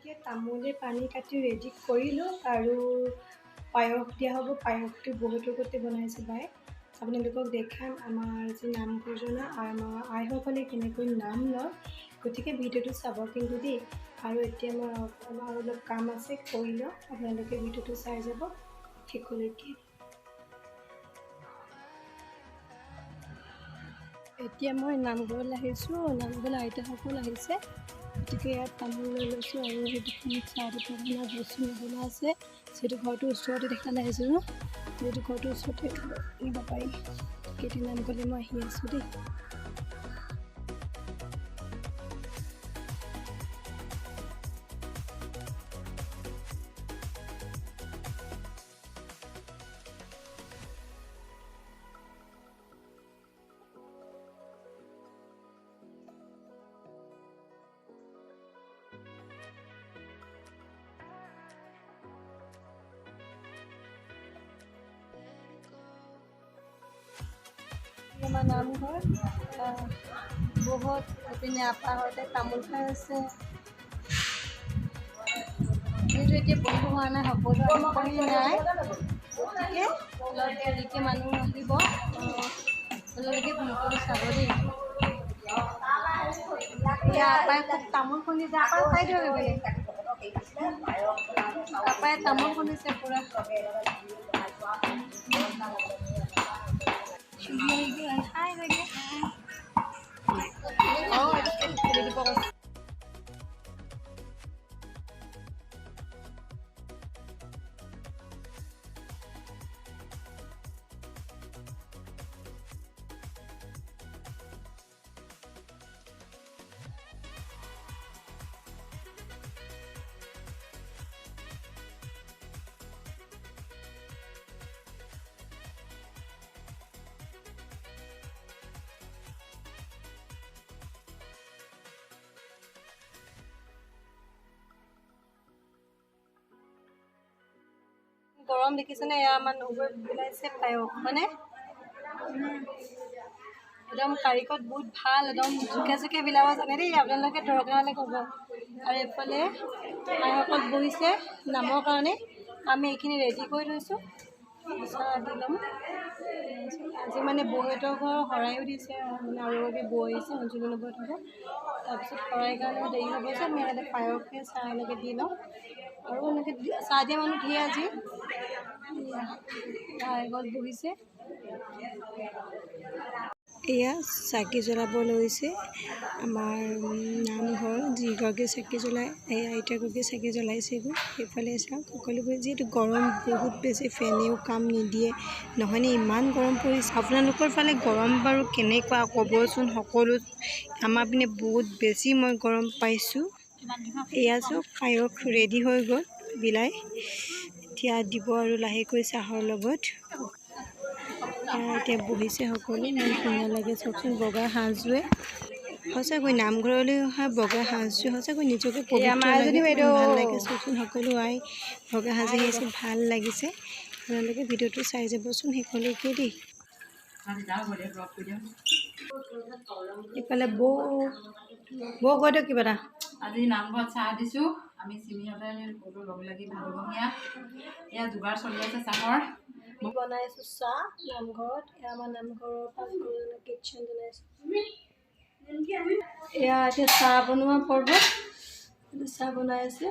এতিয়া তামোলে পানী কাটি ৰেডি কৰিলোঁ আৰু পায়স দিয়া হ'ব। পায়সটো বহুতৰ গতে বনাইছে বাই। আপোনালোকক দেখাম আমাৰ যি নাম ঘোষণা আমাৰ আইসকলে কেনেকৈ নাম লয়, গতিকে ভিডিঅ'টো চাব কিন্তু দেই। আৰু এতিয়া আমাৰ অলপ কাম আছে, কৰি লওঁ। আপোনালোকে ভিডিঅ'টো চাই যাব শেষলৈকে। এতিয়া মই নামঘৰলৈ আহিছোঁ। নামঘৰলৈ আইতাসকল আহিছে, গতিকে ইয়াত তামোল লৈ লৈছোঁ আৰু সেইটো চাহ দোকানত বস্তু নিবলৈ আছে। যিহেতু ঘৰটোৰ ওচৰতে দেখালে আহিছোঁ ন, যিহেতু ঘৰটোৰ ওচৰতে নিব পাৰিম। কেইদিন নামঘৰলৈ মই আহি আছোঁ দেই। আমাৰ নামঘৰ বহুত এইপিনে আপাহঁতে তামোল খাই আছে। যিহেতু এতিয়া বন্ধ হোৱা নাই, সকলো আহি নাই, গতিকে অলপ দেৰিকৈ মানুহ আহিব। আপোনালোকে ভিডিঅ'টো চাব দেই। এতিয়া আপাই খুব তামোল খুন্দিছে। আপাই চাই দিয়ক এইপিনে। আপাই তামোল খুন্দিছে পূৰা। গৰম দেখিছেনে? এয়া আমাৰ নবৌৱে ওলাইছে পায়স, হয়নে? একদম কাৰিকত বহুত ভাল, একদম জোকে জোকে বিলাব জানে দেই। আপোনালোকে দৰকাৰ হ'লে ক'ব। আৰু এইফালে আইসকল বহিছে নামৰ কাৰণে। আমি এইখিনি ৰেডি কৰি থৈছোঁ, চাহ দি ল'ম। আজি মানে বৌহঁতৰ ঘৰ শৰাইও দিছে, মানে আৰু বৌ আহিছে অঞ্জলি নবৌহঁতৰ ঘৰ। তাৰপিছত শৰাই কাৰণে দেৰি হ'ব যে আমি ইয়াতে পায়সে চাহ এনেকৈ দি লওঁ। আৰু এনেকৈ চাহ দিয়া মানুহ ধেৰ আজি। আইগল বহিছে। এয়া চাকি জ্বলাব লৈছে আমাৰ নামঘৰ। যিগৰাকী চাকি জ্বলাই, এই আইতাগৰাকী চাকি জ্বলাইছেগৈ। সেইফালে চাওক সকলোবোৰ। যিহেতু গৰম বহুত বেছি, ফেনেও কাম নিদিয়ে, নহয়নে? ইমান গৰম পৰিছে। আপোনালোকৰ ফালে গৰম বাৰু কেনেকুৱা ক'বচোন সকলো। আমাৰ পিনে বহুত বেছি মই গৰম পাইছোঁ। এয়া চাওক পায়স ৰেডি হৈ গ'ল বিলাই। এতিয়া দিব আৰু লাহেকৈ চাহৰ লগত। এতিয়া বহিছে সকলো। ইমান ধুনীয়া লাগে চাওকচোন, বগা সাজযোৰে। সঁচাকৈ নামঘৰলৈ অহা বগা সাজযোৰ সঁচাকৈ নিজকে পবিত্ৰ লাগে, ভাল লাগে চাওকচোন। সকলো আই বগা সাজি আহিছে, ভাল লাগিছে। আপোনালোকে ভিডিঅ'টো চাই যাবচোন শেষলৈকে দেই। ইফালে বৌ কৈ দিয়ক কিবা এটা। আজি নামঘৰত চাহ দিছোঁ। আমি চিমিহঁতে সকলো লগ লাগি ভাদমহীয়া এয়া যোগাৰ চলি আছে চাহৰ। বনাইছোঁ চাহ নামঘৰত। এয়া আমাৰ নামঘৰৰ পাকঘৰ কিটচেন বনাইছোঁ। এয়া এতিয়া চাহ বনোৱা পৰ্ব। চাহ বনাই আছে।